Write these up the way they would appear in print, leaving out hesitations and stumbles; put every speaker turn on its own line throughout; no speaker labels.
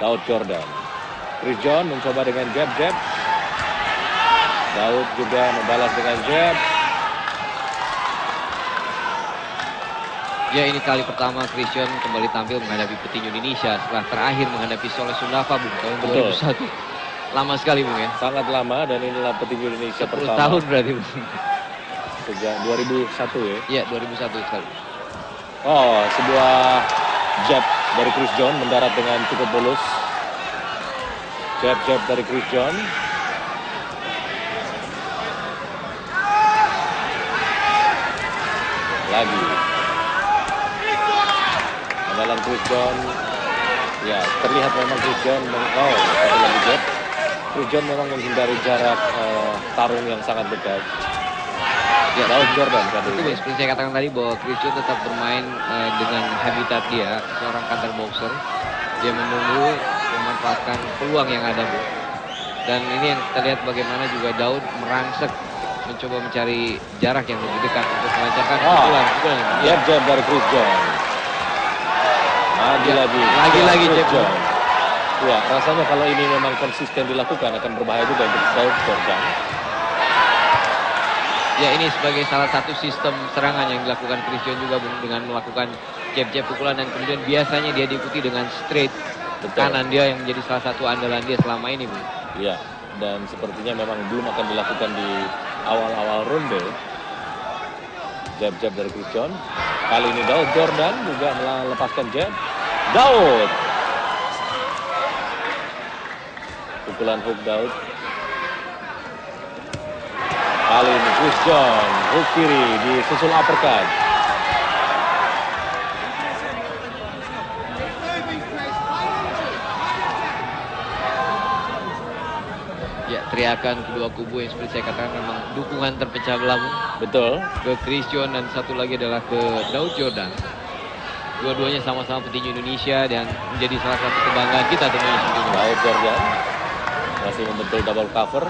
Daud Jordan. Chris John mencoba dengan jab. Daud juga membalas dengan jab.
Ya, ini kali pertama Chris John kembali tampil menghadapi petinju Indonesia setelah terakhir menghadapi Soleh Sundava, Bung, tahun 2001. Lama sekali, Bung, ya?
Sangat lama, dan inilah petinju Indonesia
10
pertama.
tahun berarti, Bung.
Sejak 2001 ya?
Iya, 2001 sekali.
Oh, sebuah jab dari Chris John mendarat dengan cukup mulus. Jab dari Chris John. Lagi. Andalan Chris John. Ya, terlihat memang Chris John satu lagi jab. Chris John memang menghindari jarak tarung yang sangat dekat.
Ya,
Daud Jordan kan
itu seperti saya katakan tadi bahwa Chris John tetap bermain dengan habitat dia, seorang counter boxer. Dia menunggu memanfaatkan peluang yang ada, Bu. Dan ini yang kita lihat bagaimana juga Daud merangsek mencoba mencari jarak yang lebih dekat untuk melancarkan pukulan.
Jab dari Chris John. Lagi Chris John. Ya, rasanya kalau ini memang konsisten dilakukan akan berbahaya juga untuk Daud Jordan.
Ya, ini sebagai salah satu sistem serangan yang dilakukan Chris John juga, Bung, dengan melakukan jab pukulan dan kemudian biasanya dia diikuti dengan straight. Betul. Kanan dia yang menjadi salah satu andalan dia selama ini, Bung.
Iya, dan sepertinya memang belum akan dilakukan di awal-awal ronde. Jab dari Chris John. Kali ini Daud Jordan juga melepaskan jab. Daud. Pukulan hook Daud. Kali ini Chris John, hook kiri disusul uppercut.
Ya, teriakan kedua kubu yang seperti saya katakan memang dukungan terpecah belah, Bung.
Betul.
Ke Chris John dan satu lagi adalah ke Daud Jordan. Dua-duanya sama-sama petinju Indonesia dan menjadi salah satu kebanggaan kita tentunya.
Daud Jordan masih membentul double cover.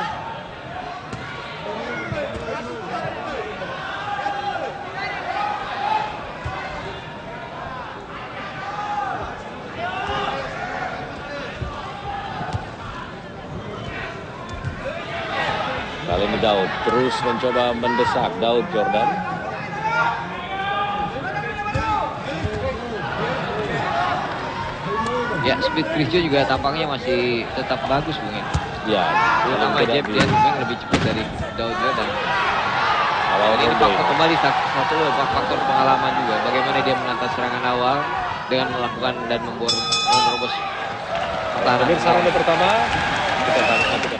Kali ini Daud terus mencoba mendesak Daud Jordan.
Ya, speed Chris John juga tampaknya masih tetap bagus, Bung, ya.
Ya,
terutama jab dia memang lebih cepat dari Daud Jordan. Ini faktor kembali satu faktor pengalaman juga. Bagaimana dia menata serangan awal dengan melakukan dan menerobos pertahanan.
Pemirsa ronde pertama, kita nantikan.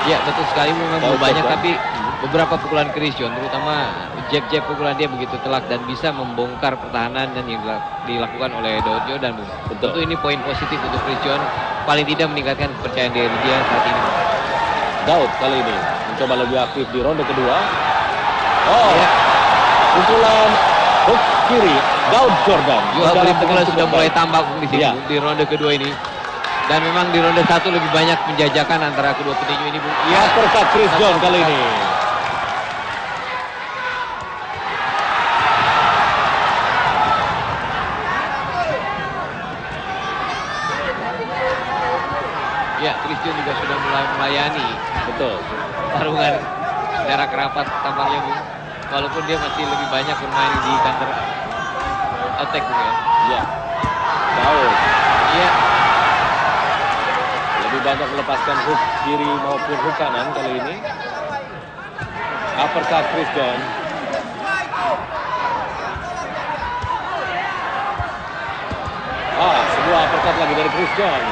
Ya, betul sekali, memang belum banyak, tapi beberapa pukulan Chris John, terutama jab pukulan dia begitu telak dan bisa membongkar pertahanan dan yang dilakukan oleh Daud Jordan, Bung. Tentu ini poin positif untuk Chris John, paling tidak meningkatkan kepercayaan diri dia saat ini.
Daud kali ini mencoba lebih aktif di ronde kedua. Pukulan hook kiri Daud Jordan.
Pukulan sudah mulai tambah di sini, di ronde kedua ini. Dan memang di ronde 1 lebih banyak penjajakan antara kedua petinju ini, Bung.
Ya, perkat Chris John kali ini.
Ya, Chris John juga sudah mulai melayani.
Betul.
Tarungan jarak rapat tampaknya, Bung. Walaupun dia masih lebih banyak bermain di counter attack, Bung, ya.
Ya. Daud.
Iya.
Banyak melepaskan hook kiri maupun hook kanan kali ini. Uppercut Chris John. Sebuah uppercut lagi dari Chris John.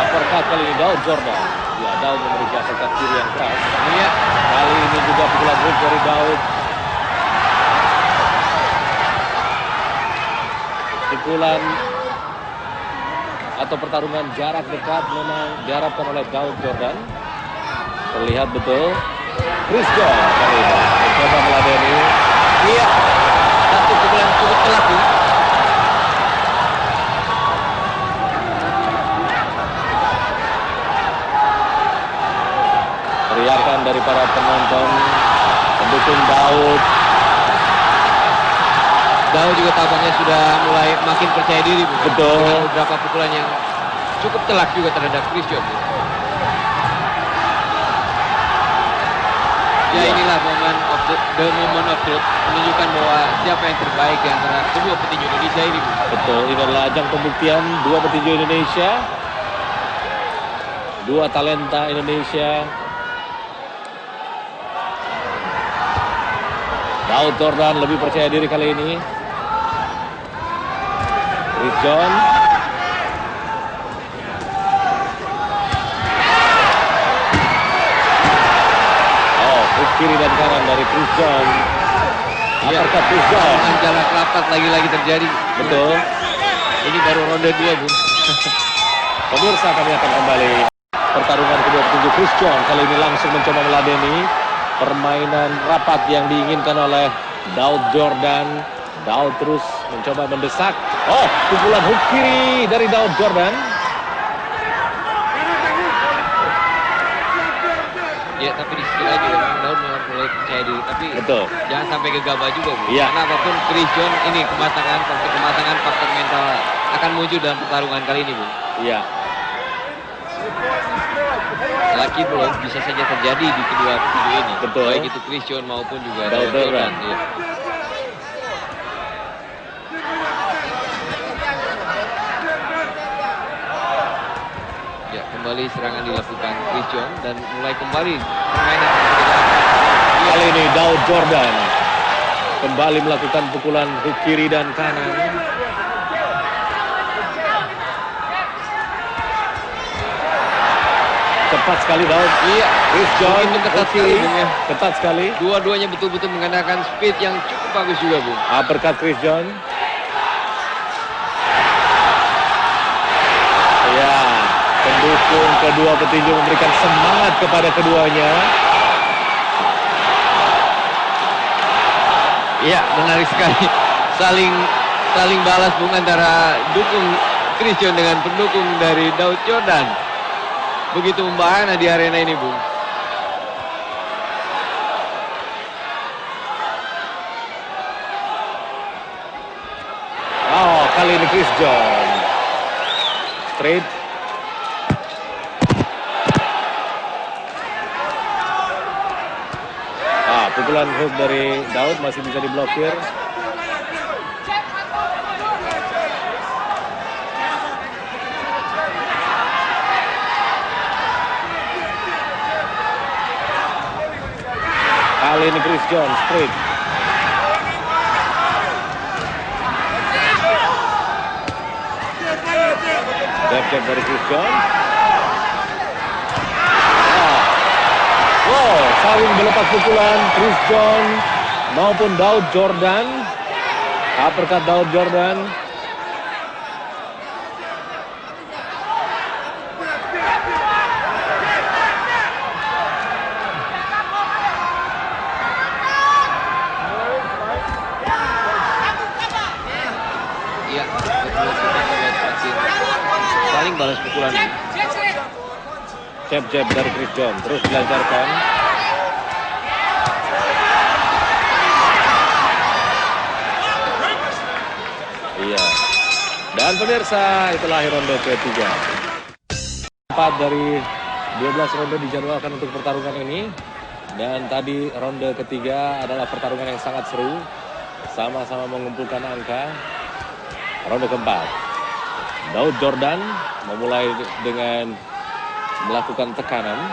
Uppercut kali ini Daud Jordan. Ya, Daud memberi uppercut kiri yang keras.
Iya.
Kali ini juga pukulan hook dari Daud. Pukulan atau pertarungan jarak dekat memang diharapkan oleh Daud Jordan. Terlihat betul Chris John kali ini mencoba meladeni.
Iya, satu pukulan cukup telak, Bung.
Teriakan dari para penonton Pendukung Daud.
Daud juga tampaknya sudah mulai makin percaya diri, Bu.
Betul.
Dengan beberapa pukulan yang cukup telak juga terhadap Chris John. Ya, inilah the moment of truth, menunjukkan bahwa siapa yang terbaik di antara kedua petinju Indonesia ini, Bu.
Betul, ini adalah ajang pembuktian dua petinju Indonesia, dua talenta Indonesia. Daud Jordan lebih percaya diri kali ini. Chris John. Oh, hook kiri dan kanan dari Chris John. Uppercut Chris John.
Jarak rapat lagi-lagi terjadi.
Betul.
Ini baru ronde 2, Bu.
Pemirsa, kami akan kembali pertarungan kedua petinju. Chris John kali ini langsung mencoba meladeni permainan rapat yang diinginkan oleh Daud Jordan. Daud terus mencoba mendesak. Oh, pukulan hook kiri dari Daud Jordan.
Ya, tapi di sisi lain juga memang Daud mulai percaya diri. Tapi
Betul.
jangan sampai gegabah juga, Bu.
Iya.
Karena apapun Chris John ini kematangan, faktor mental akan muncul dalam pertarungan kali ini, Bu.
Iya.
Laki belum bisa saja terjadi di kedua petinju ini.
Betul.
Baik itu Chris John maupun juga
Daud Jordan.
Ya. Ya, kembali serangan dilakukan Chris John dan mulai kembali permainan.
Kali ini Daud Jordan kembali melakukan pukulan hook kiri dan kanan. Cepat sekali Daud.
Iya,
Chris John
itu ketat
hook kiri.
sekali, Bung, ya.
Ketat sekali.
Dua-duanya betul-betul menggunakan speed yang cukup bagus juga, Bu.
Uppercut Chris John. Ya, pendukung kedua petinju memberikan semangat kepada keduanya.
Iya, menarik sekali. Saling balas, Bung, antara dukung Chris John dengan pendukung dari Daud Jordan. Begitu membahana di arena ini, Bung.
Oh, kali ini Chris John. Straight. Pukulan hook dari Daud masih bisa diblokir. Kali ini Chris John straight. Jab dari Chris John. Wow, saling melepas pukulan Chris John maupun Daud Jordan. Uppercut Daud Jordan.
Iya, saling balas pukulan.
Jab dari Chris John terus dilancarkan. Iya. Dan pemirsa, itulah akhir ronde ketiga. 4 dari 12 ronde dijadwalkan untuk pertarungan ini. Dan tadi ronde ketiga adalah pertarungan yang sangat seru. Sama-sama mengumpulkan angka. Ronde keempat. Daud Jordan memulai dengan melakukan tekanan.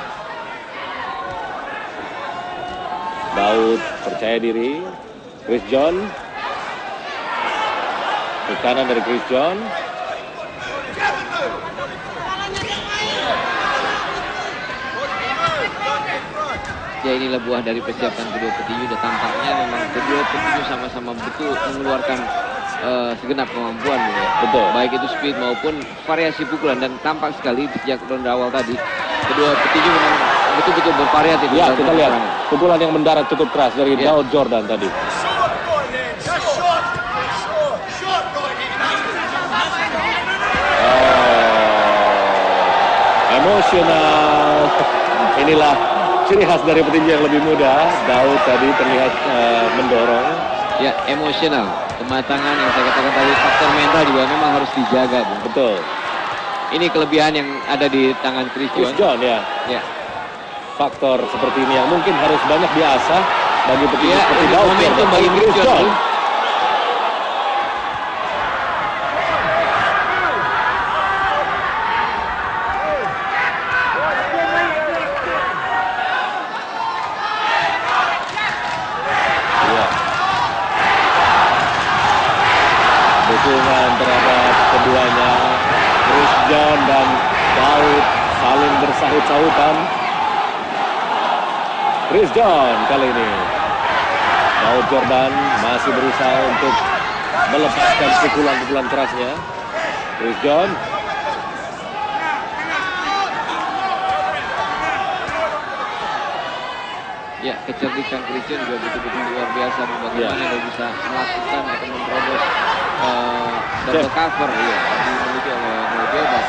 Daud percaya diri. Chris John. Tekanan dari Chris John.
Ya, inilah buah dari persiapan kedua petinju. Dan tampaknya memang kedua petinju sama-sama betul mengeluarkan segenap kemampuan, ya.
Betul.
Baik itu speed maupun variasi pukulan. Dan tampak sekali sejak ronde awal tadi kedua petinju memang betul-betul bervariatif.
Ya, kita lihat pukulan yang mendarat cukup keras dari Daud Jordan tadi. Emosional. Inilah ciri khas dari petinju yang lebih muda. Daud tadi terlihat mendorong.
Ya, emosional, kematangan yang saya katakan tadi, faktor mental juga memang harus dijaga, Bung.
Betul.
Ini kelebihan yang ada di tangan Chris
Chris
John.
John ya.
Ya.
Faktor seperti ini yang mungkin harus banyak diasah bagi petinju
Ya,
seperti
ini
Daud
momentum
Jordan.
bagi Chris John.
Iya. Dukungan terhadap keduanya, Chris John dan Daud saling bersahut-sahutan. Chris John kali ini. Daud Jordan masih berusaha untuk melepaskan pukulan-pukulan kerasnya. Chris John.
Ya, kecerdikan Chris John juga betul-betul luar biasa. Bagaimana dia bisa melakukan atau menerobos double cover ya, dimiliki oleh Nobebas.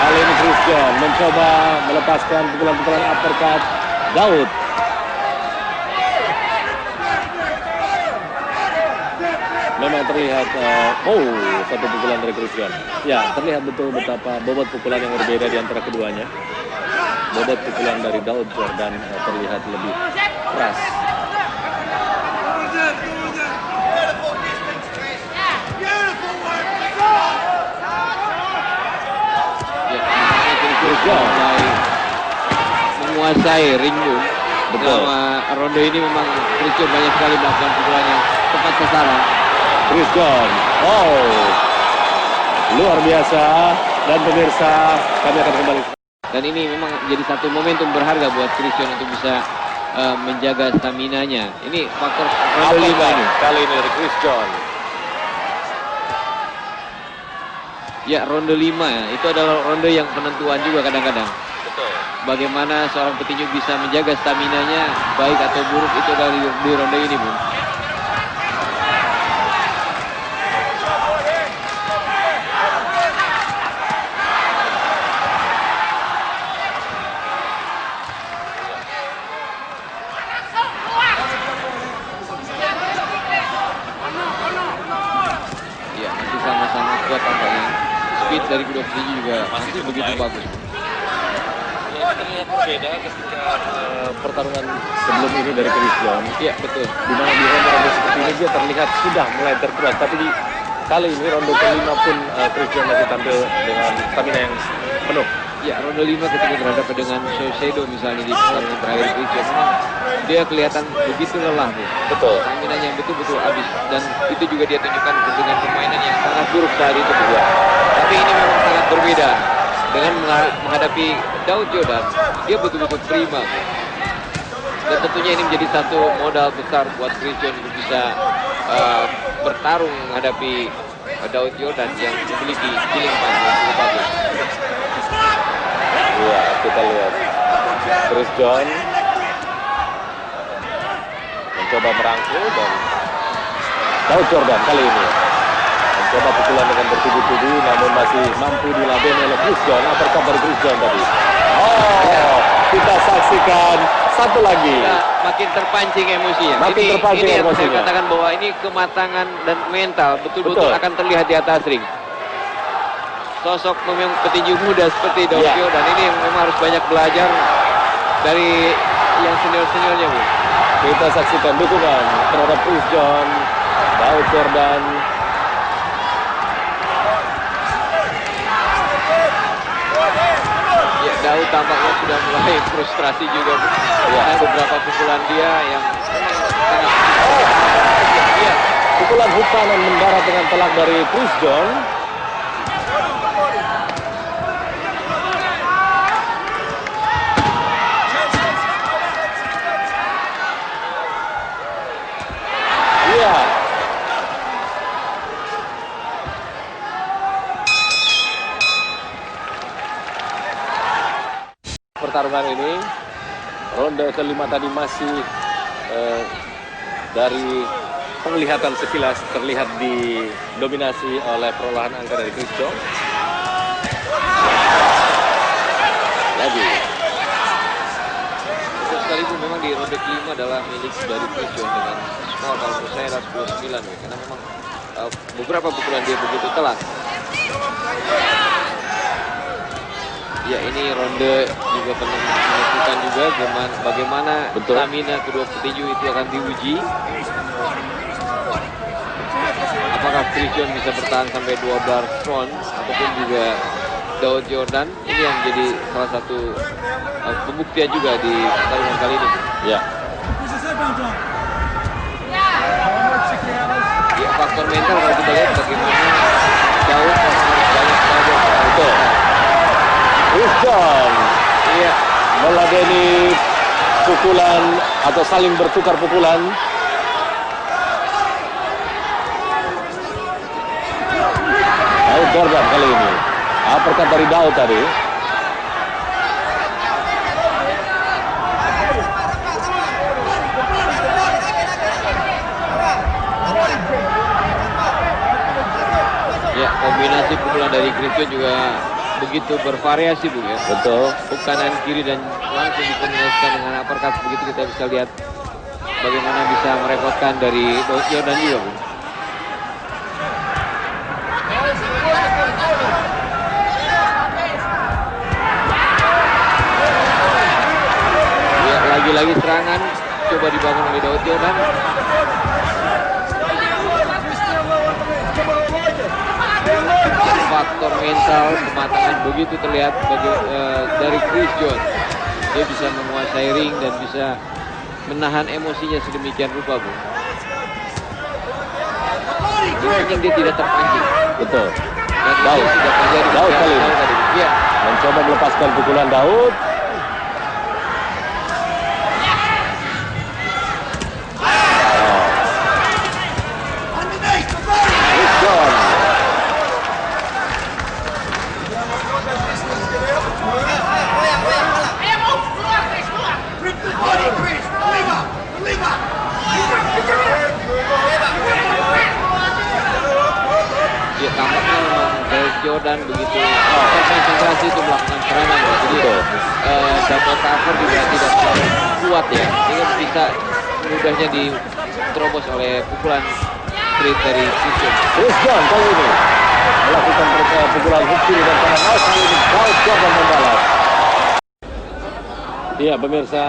Kali ini Chris John mencoba melepaskan pukulan-pukulan uppercut Daud. Memang terlihat, satu pukulan dari Chris John. Ya, terlihat betul betapa bobot pukulan yang berbeda di antara keduanya. Bobot pukulan dari Daud Jordan terlihat lebih keras.
Chris John menguasai ring room. Selama ronde ini memang Chris John banyak sekali melakukan pukulan yang tepat sasaran.
Chris John, luar biasa. Dan pemirsa, kami akan kembali.
Dan ini memang jadi satu momentum berharga buat Chris John untuk bisa menjaga stamina-nya. Ini faktor ronde 5 ini.
Kali ini dari Chris John.
Ya, ronde 5 ya. Itu adalah ronde yang penentuan juga kadang-kadang.
Betul.
Bagaimana seorang petinju bisa menjaga stamina-nya, baik atau buruk, itu dari di ronde ini, Bung. Ya, masih sama-sama kuat tampaknya. Speed dari kedua petinju juga masih begitu bagus.
Ya, terlihat berbeda ketika pertarungan sebelum ini dari Chris John.
Iya, betul.
Di mana di ronde seperti ini dia terlihat sudah mulai terkuat, tapi kali ini ronde kelima pun Chris John masih tampil dengan stamina yang penuh.
Ya, ronde 5 ketika berhadapan dengan Saucedo misalnya di pertarungan terakhir Chris John, memang dia kelihatan begitu lelah, Bu.
Betul.
Stamina-nya betul-betul habis, dan itu juga dia tunjukkan dengan permainan yang sangat buruk saat itu, Bu. Tapi ini memang sangat berbeda dengan menghadapi Daud Jordan. Dia betul-betul prima, Bu. Dan tentunya ini menjadi satu modal besar buat Chris John untuk bisa bertarung menghadapi Daud Jordan yang memiliki killing point yang cukup bagus.
Iya, kita lihat Chris John mencoba merangkul, dan Daud Jordan kali ini mencoba pukulan dengan bertubi-tubi, namun masih mampu diladeni oleh Chris John. Uppercut dari Chris John tadi. Kita saksikan satu lagi.
Ya, makin terpancing emosinya.
Makin terpancing
ini yang saya
emosinya.
katakan bahwa ini kematangan dan mental betul-betul akan terlihat di atas ring. Sosok memang petinju muda seperti Daud Jordan ini yang memang harus banyak belajar dari yang senior-seniornya, Bu.
Kita saksikan dukungan terhadap Chris John, Daud Jordan.
Ya, Daud tampaknya sudah mulai frustrasi juga, Bu. Ya, beberapa pukulan dia yang sangat
pukulan hook kanan mendarat dengan telak dari Chris John. Iya. Pertarungan ini ronde kelima tadi masih dari penglihatan sekilas terlihat didominasi oleh perolahan angka dari Chris John. lagi.
Betul sekali Bu, memang di ronde kelima adalah milik dari Chris John dengan skor kalau menurut saya adalah 10-9 ya, karena memang beberapa pukulan dia begitu telak. Ya, ini ronde juga menentukan juga bagaimana stamina kedua petinju itu akan diuji. Apakah Chris John bisa bertahan sampai 12 round ataupun juga Daud Jordan. Ini yang menjadi salah satu pembuktian juga di pertarungan kali ini.
Ya.
Ya, faktor mental kalau kita lihat bagaimana Daud harus banyak belajar.
Betul. Chris John meladeni pukulan atau saling bertukar pukulan. Daud Jordan kali ini. Uppercut dari Daud tadi.
Ya, kombinasi pukulan dari Chris John juga begitu bervariasi Bu ya.
Betul.
Hook kanan kiri dan langsung dikombinasikan dengan uppercut. Begitu kita bisa lihat bagaimana bisa merepotkan dari Daud Jordan juga Bu. Ya, lagi-lagi serangan coba dibangun oleh Daud Jordan. Faktor mental, kematangan begitu terlihat dari Chris John. Dia bisa menguasai ring dan bisa menahan emosinya sedemikian rupa Bu. Yang dia tidak terpancing.
Betul.
Dan
Daud
tidak terjadi.
Daud kali ini.
Ya.
Mencoba melepaskan pukulan Daud. Chris John.
Ya, tampaknya memang Daud Jordan begitu konsentrasi itu melakukan serangan. Jadi double cover juga tidak terlalu kuat ya, sehingga bisa mudahnya diterobos oleh pukulan straight dari Chris John.
Chris John kali ini melakukan pukulan hook kiri dan kanan. Kali ini Daud Jordan membalas. Iya pemirsa,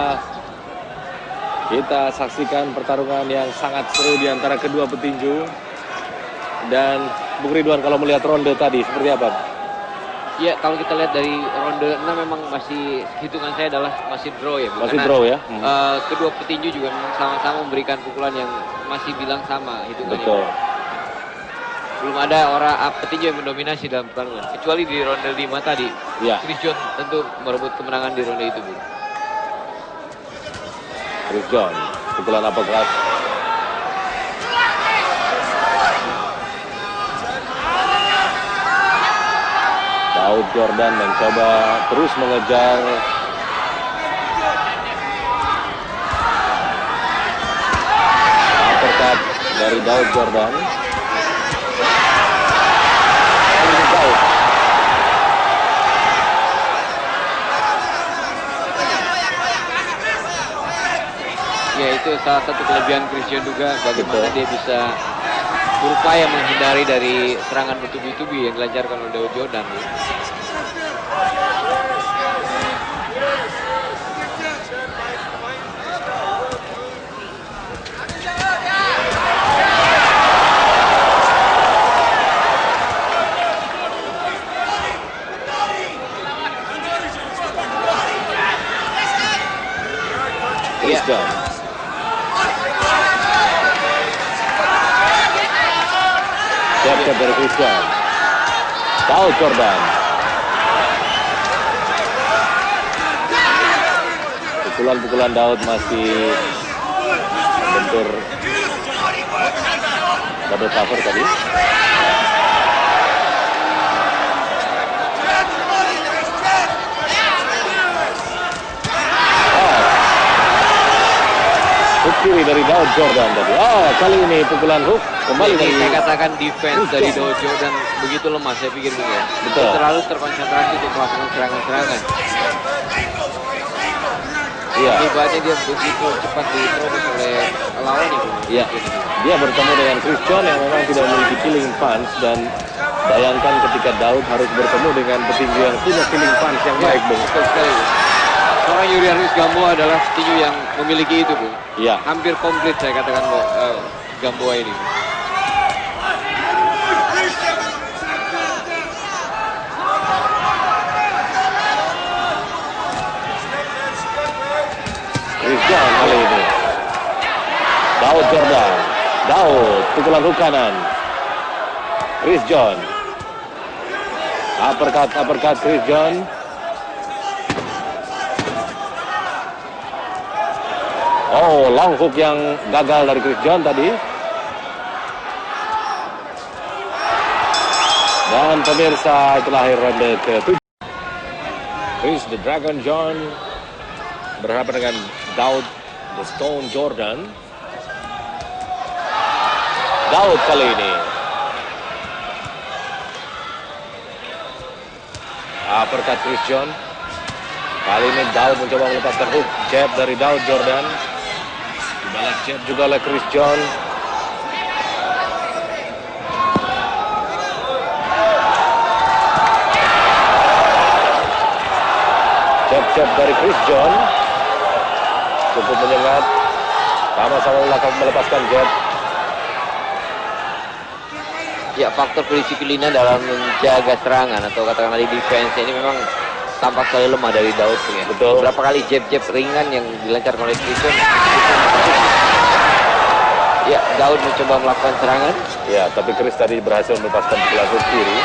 kita saksikan pertarungan yang sangat seru di antara kedua petinju. Dan Bung Ridwan, kalau melihat ronde tadi seperti apa?
Ya, kalau kita lihat dari ronde 6 memang masih, hitungan saya adalah masih draw ya.
Masih draw ya?
Kedua petinju juga memang sama-sama memberikan pukulan yang masih bilang sama hitungannya.
Betul.
Belum ada petinju yang mendominasi dalam pertarungan. Kecuali di ronde 5 tadi.
Ya.
Chris John tentu merebut kemenangan di ronde itu, Bu.
Chris John, pukulan uppercut. Daud Jordan mencoba terus mengejar uppercut dari Daud Jordan. Ini Daud.
Ya, itu salah satu kelebihan Chris John juga, bagaimana dia bisa berupaya menghindari dari serangan bertubi-tubi yang dilancarkan oleh Daud Jordan.
Chris John. Siap-siap dari Chris John. Daud Jordan. Pukulan-pukulan Daud masih bentur double cover tadi. Hook kiri dari Daud Jordan tadi. Kali ini pukulan hook kembali dari.
Saya katakan defense dari Daud Jordan begitu lemah, saya pikir ya.
Betul.
Terlalu terkonsentrasi untuk melakukan serangan-serangan.
Iya.
Hebatnya dia begitu cepat diterobos oleh lawan itu.
Iya. Dia bertemu dengan Chris John yang memang tidak memiliki killing punch, dan bayangkan ketika Daud harus bertemu dengan petinju yang punya killing punch yang baik, Bung.
Betul sekali, Bung. Seorang Julianus Gamboa adalah petinju yang memiliki itu, Bung.
Iya.
Hampir komplit saya katakan Gamboa ini.
Chris John kali ini. Daud Jordan. Daud, pukulan hook kanan. Chris John. Uppercut Chris John. Oh, long hook yang gagal dari Chris John tadi. Dan pemirsa, itu lahir ronde ke-7. Chris the Dragon John berhadapan dengan Daud the Stone Jordan. Daud kali ini. Uppercut Chris John. Kali ini Daud mencoba melepaskan hook jab dari Daud Jordan. Dibalas jab juga oleh Chris John. Jab dari Chris John cukup menyengat. Sama-sama melepaskan jab.
Ya, faktor kedisiplinan dalam menjaga serangan atau katakanlah di defense ini memang tampak sekali lemah dari Daud. Ya.
Betul.
Beberapa kali jab-jab ringan yang dilancarkan oleh Chris John. Ya, Daud mencoba melakukan serangan.
Ya, tapi Chris tadi berhasil melepaskan pukulan hook kiri.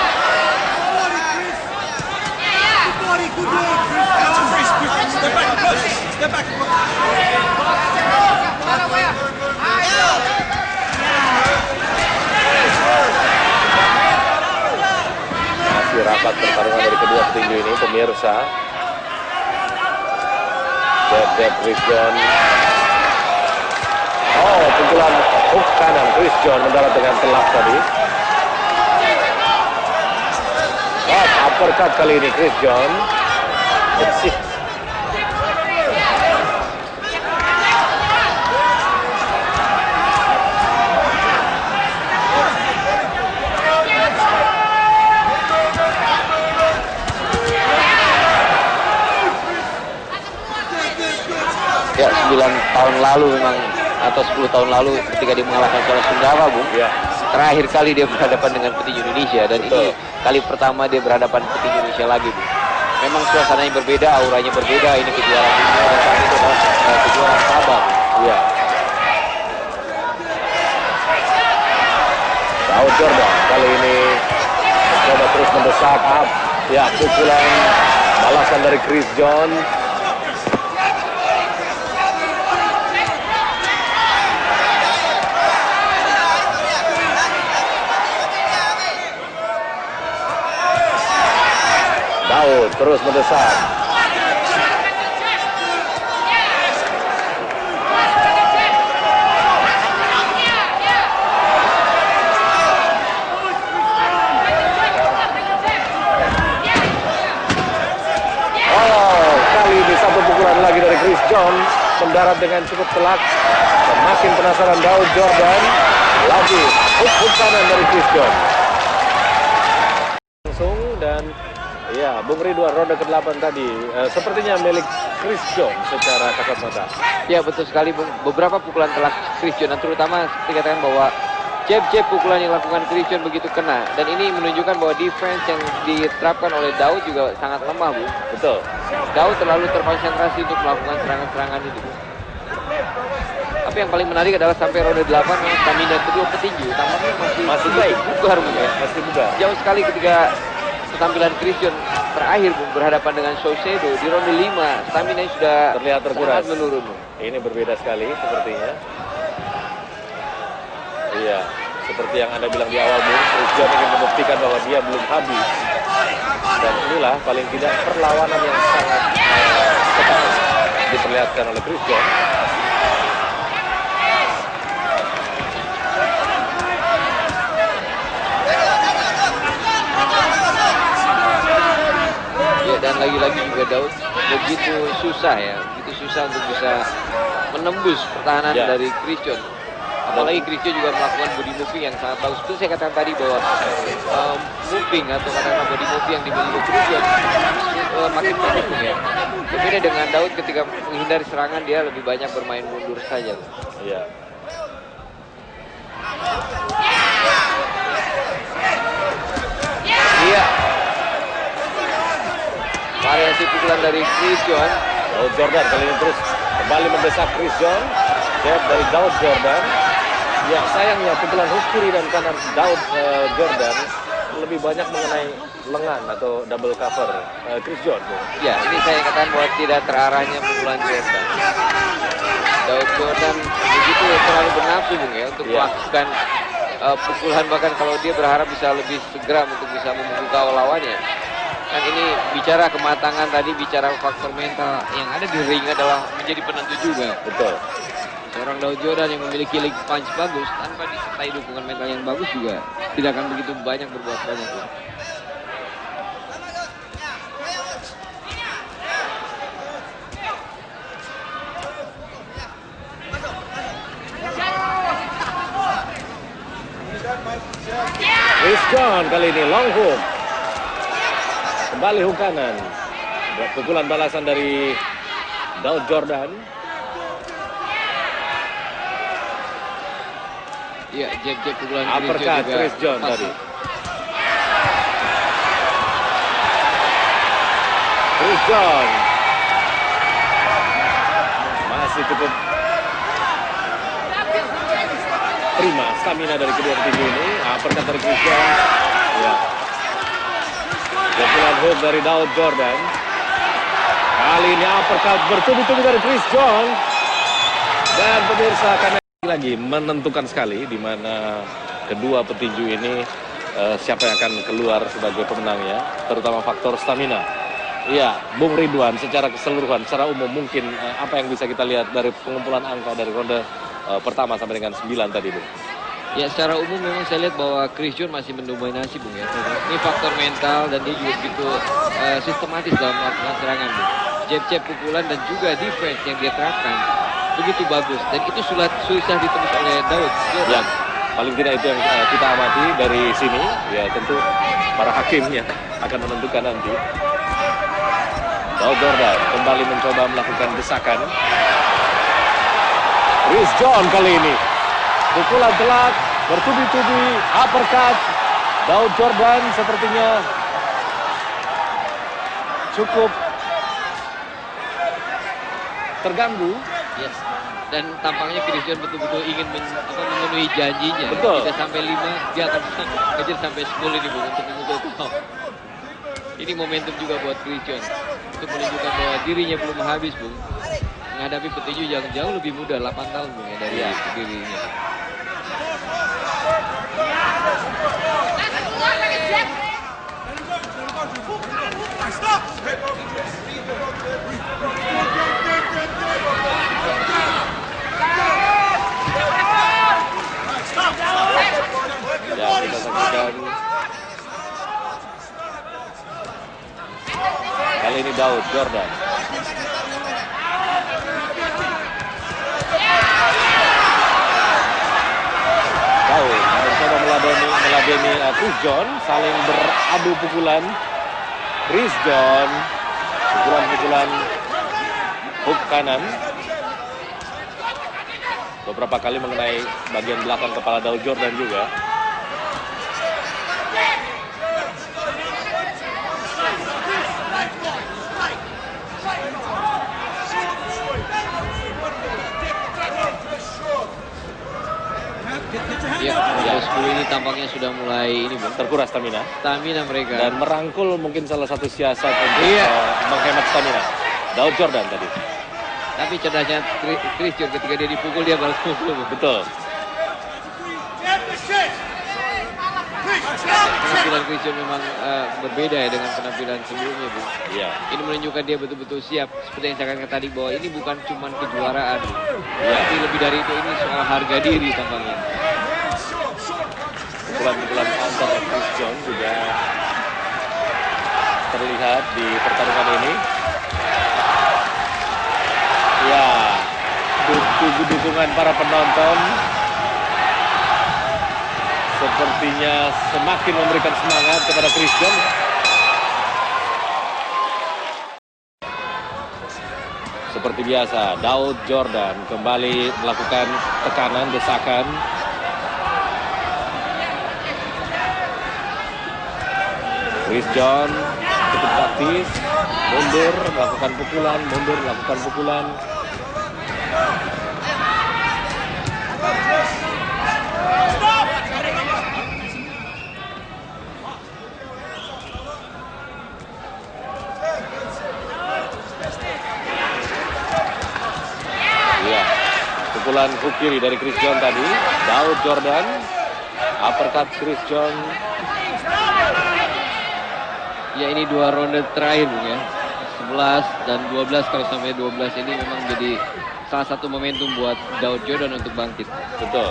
Masih rapat pertarungan dari kedua petinju ini, pemirsa. Jab Chris John. Oh, pukulan hook kanan Chris John mendarat dengan telak tadi. Uppercut kali ini Chris John. Bersih.
Ya, 9 tahun lalu memang atau 10 tahun lalu ketika dia mengalahkan Sola Sundara, Bung.
Ya.
Terakhir kali dia berhadapan dengan petinju Indonesia, dan
Betul.
ini kali pertama dia berhadapan petinju Indonesia lagi, Bung. Memang suasananya berbeda, auranya berbeda. Ini kejuaraan dunia dan saat itu adalah kejuaraan Sabah, Bung.
Ya. Daud Jordan kali ini mencoba terus mendesak up. Ya, pukulan balasan dari Chris John. Daud terus mendesak. Oh, kali ini satu pukulan lagi dari Chris John mendarat dengan cukup telak. Semakin penasaran Daud Jordan. Lagi hook kanan dari Chris John. Langsung dan ya, Bung Ridwan, ronde ke-8 tadi sepertinya milik Chris John secara kasat mata.
Ya, betul sekali, Bung. Beberapa pukulan telak Chris John, dan terutama dikatakan bahwa jab-jab pukulan yang dilakukan Chris John begitu kena, dan ini menunjukkan bahwa defense yang diterapkan oleh Daud juga sangat lemah, Bung.
Betul.
Daud terlalu terkonsentrasi untuk melakukan serangan-serangan itu, Bung. Tapi yang paling menarik adalah sampai ronde 8 stamina kedua petinju tampaknya masih baik, bugar, Bung, ya.
Masih bugar.
Jauh sekali ketika penampilan Chris John terakhir, Bung, berhadapan dengan Saucedo di ronde 5, stamina sudah
Terlihat terkuras.
sangat menurun, Bung.
Ini berbeda sekali sepertinya. Iya, seperti yang Anda bilang di awal, Bung, Chris John ingin membuktikan bahwa dia belum habis. Dan inilah paling tidak perlawanan yang sangat ketat diperlihatkan oleh Chris John.
Ya, dan lagi-lagi juga Daud begitu susah ya, begitu susah untuk bisa menembus pertahanan dari Christian. Apalagi Christian juga melakukan body moving yang sangat bagus. Itu saya katakan tadi bahwa moving atau katakanlah body moving yang dimiliki Christian makin pendek ya. Berbeda dengan Daud ketika menghindari serangan dia lebih banyak bermain mundur saja.
Iya.
Iya. Variasi pukulan dari Christian.
Daud Jordan kali ini terus kembali mendesak Christian. Jab dari Daud Jordan. Ya sayangnya pukulan hook kiri dan kanan Daud Jordan lebih banyak mengenai lengan atau double cover Christian.
Ya, ini saya katakan bahwa tidak terarahnya pukulan Jordan. Daud Jordan begitu terlalu bernafsu Bung ya untuk melakukan pukulan, bahkan kalau dia berharap bisa lebih segera untuk bisa membuka lawannya. Kan ini bicara kematangan tadi, bicara faktor mental yang ada di ring adalah menjadi penentu juga.
Betul.
Seorang Daud Jordan yang memiliki leg punch bagus tanpa disertai dukungan mental yang bagus juga tidak akan begitu banyak berbuat banyak.
Christian kali ini long hook. Kembali hook kanan. Pukulan balasan dari Daud Jordan.
Iya, jab-jab pukulan
uppercut Christian tadi. Christian masih cukup prima stamina dari kedua petinju ini. Uppercut dari Christian. Ya. Pukulan hook dari Daud Jordan. Kali ini uppercut bertubi-tubi dari Christian. Dan pemirsa akan lagi menentukan sekali di mana kedua petinju ini siapa yang akan keluar sebagai pemenangnya, terutama faktor stamina. Iya, Bung Ridwan, secara keseluruhan, secara umum mungkin apa yang bisa kita lihat dari pengumpulan angka dari ronde pertama sampai dengan 9 tadi, Bung?
Ya, secara umum memang saya lihat bahwa Christian masih mendominasi, Bung ya. Ini faktor mental dan dia juga begitu sistematis dalam melakukan serangan, Bung. Jab-jab pukulan dan juga defense yang dia terapkan begitu bagus, dan itu susah ditembus oleh Daud Jordan.
Ya, paling tidak itu yang kita amati dari sini. Ya, tentu para hakimnya akan menentukan nanti. Daud Jordan kembali mencoba melakukan desakan. Christian kali ini pukulan telak bertubi-tubi, uppercut. Daud Jordan sepertinya cukup terganggu.
Yes. Dan tampaknya Christian betul-betul ingin memenuhi janjinya.
Betul.
Tidak sampai 5, dia akan kejar sampai 10 ini, Bung, untuk memukul top. Ini momentum juga buat Christian untuk menunjukkan bahwa dirinya belum habis, Bung. Menghadapi petinju yang jauh lebih muda, 8 tahun, Bung, ya, dari dirinya.
Ya, kita saksikan. Kali ini Daud Jordan. Daud mencoba meladeni Christian, saling beradu pukulan. Christian, pukulan-pukulan hook kanan. Beberapa kali mengenai bagian belakang kepala Daud Jordan juga.
Ya, nomor 10 ini tampaknya sudah mulai ini, Bung,
Terkuras stamina
mereka.
dan merangkul mungkin salah satu siasat untuk menghemat stamina. Daud Jordan tadi.
Tapi cerdasnya Christian ketika dia dipukul dia balas pukul.
Betul.
Penampilan Christian memang berbeda ya dengan penampilan sebelumnya, Bung.
Iya.
Ini menunjukkan dia betul-betul siap. Seperti yang saya katakan tadi bahwa ini bukan cuma kejuaraan,
Ya.
tapi lebih dari itu ini soal harga diri tampaknya.
Pukulan-pukulan counter Christian juga terlihat di pertarungan ini. Ya, dukungan para penonton sepertinya semakin memberikan semangat kepada Christian. Seperti biasa, Daud Jordan kembali melakukan tekanan, desakan. Chris John cukup taktis, mundur, melakukan pukulan, mundur, melakukan pukulan. Ya, pukulan hook kiri dari Chris John tadi. Daud Jordan, uppercut Chris John.
Ya, ini 2 ronde terakhir Bung ya. 11 dan 12, kalau sampai 12 ini memang jadi salah satu momentum buat Daud Jordan untuk bangkit.
Betul.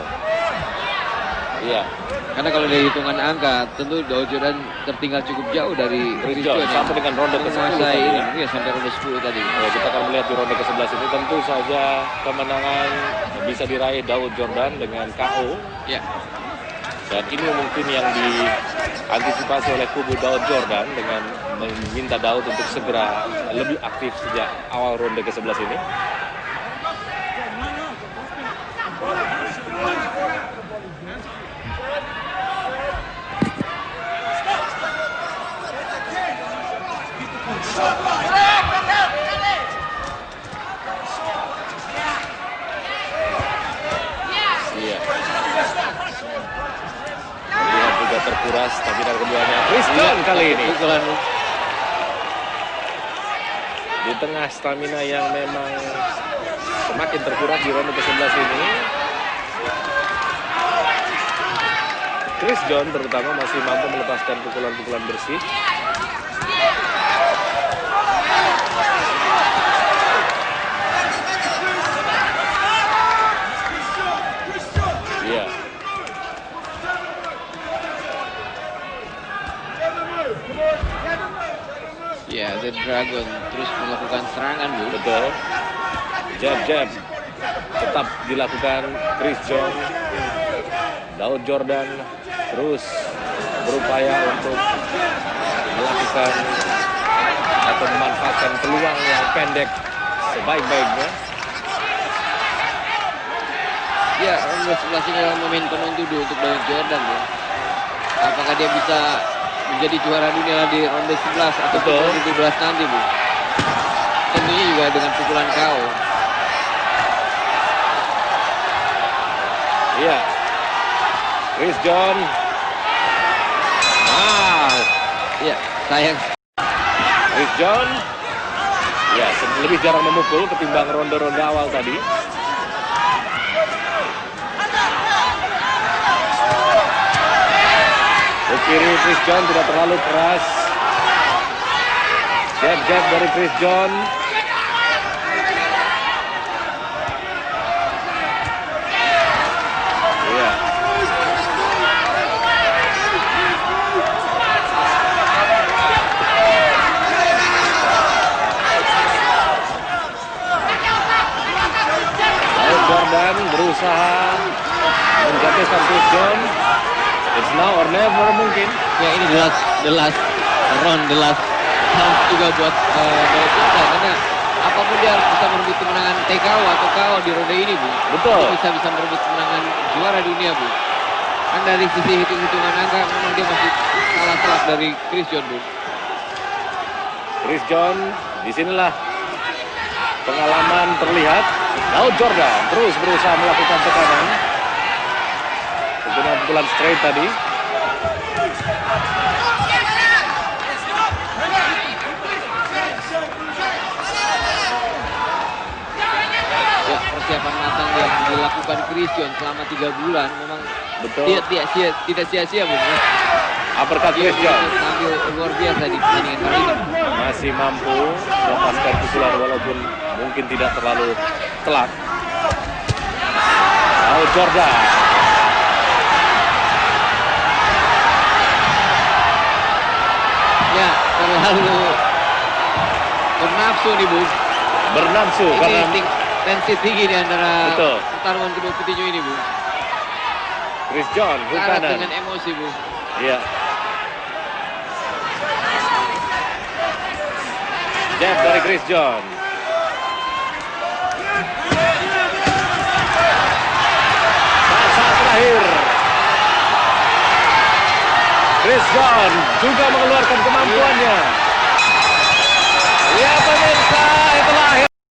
Iya.
Karena kalau dari hitungan angka, tentu Daud Jordan tertinggal cukup jauh dari
Chris John sampai dengan ronde ke-10 tadi.
Ya, sampai ronde 10 tadi.
Ya, kita akan melihat di ronde ke-11 ini tentu saja kemenangan bisa diraih Daud Jordan dengan KO.
Ya.
Dan ini mungkin yang diantisipasi oleh kubu Daud Jordan dengan meminta Daud untuk segera lebih aktif sejak awal ronde ke-11 ini. Iya. Terlihat juga terkuras, tapi dari keduanya Chris John kali ini. Di tengah stamina yang memang semakin terkuras di ronde ke-11 ini, Chris John terutama masih mampu melepaskan pukulan-pukulan bersih. Iya.
Ya, The Dragon terus melakukan serangan, Bu.
Betul. Jab tetap dilakukan Chris John. Daud Jordan terus berupaya untuk melakukan atau memanfaatkan peluang yang pendek sebaik-baiknya.
Ya, ronde 11 ini adalah momen penuh untuk Daud Jordan, Bu. Apakah dia bisa menjadi juara dunia di ronde 11 atau ronde 12 nanti, Bu? Tentunya juga dengan pukulan KO.
Iya. Chris John.
Ya, sayang.
Chris John. Ya, lebih jarang memukul ketimbang ronde-ronde awal tadi. Hook kiri Chris John tidak terlalu keras. Jab dari Chris John. Iya. Daud Jordan berusaha menjatuhkan Chris John. It's now or never mungkin.
Ya, ini the last round, the last chance juga buat Daud Jordan, karena apapun dia harus bisa merebut kemenangan TKO atau KO di ronde ini, Bu.
Betul.
Dia bisa merebut kemenangan juara dunia, Bu. Kan dari sisi hitung-hitungan angka memang dia masih kalah telak dari Chris John, Bu.
Chris John, disinilah pengalaman terlihat. Daud Jordan terus berusaha melakukan tekanan. Dengan pukulan straight tadi.
Ya, persiapan matang yang dilakukan Chris John selama 3 bulan memang
Betul.
tidak sia-sia, Bu.
Uppercut Chris John.
Tampil luar biasa di pertandingan kali ini.
Masih mampu melepaskan pukulan walaupun mungkin tidak terlalu telak. Daud Jordan.
Ya, terlalu bernafsu nih, Bung.
Bernafsu karena
Ini tensi tinggi di antara
betul.
pertarungan kedua petinju ini, Bung.
Chris John hook
Syarat
kanan.
dengan emosi, Bung.
Iya. Jab dari Chris John. Saat terakhir. Chris John juga mengeluarkan kemampuannya. Lihat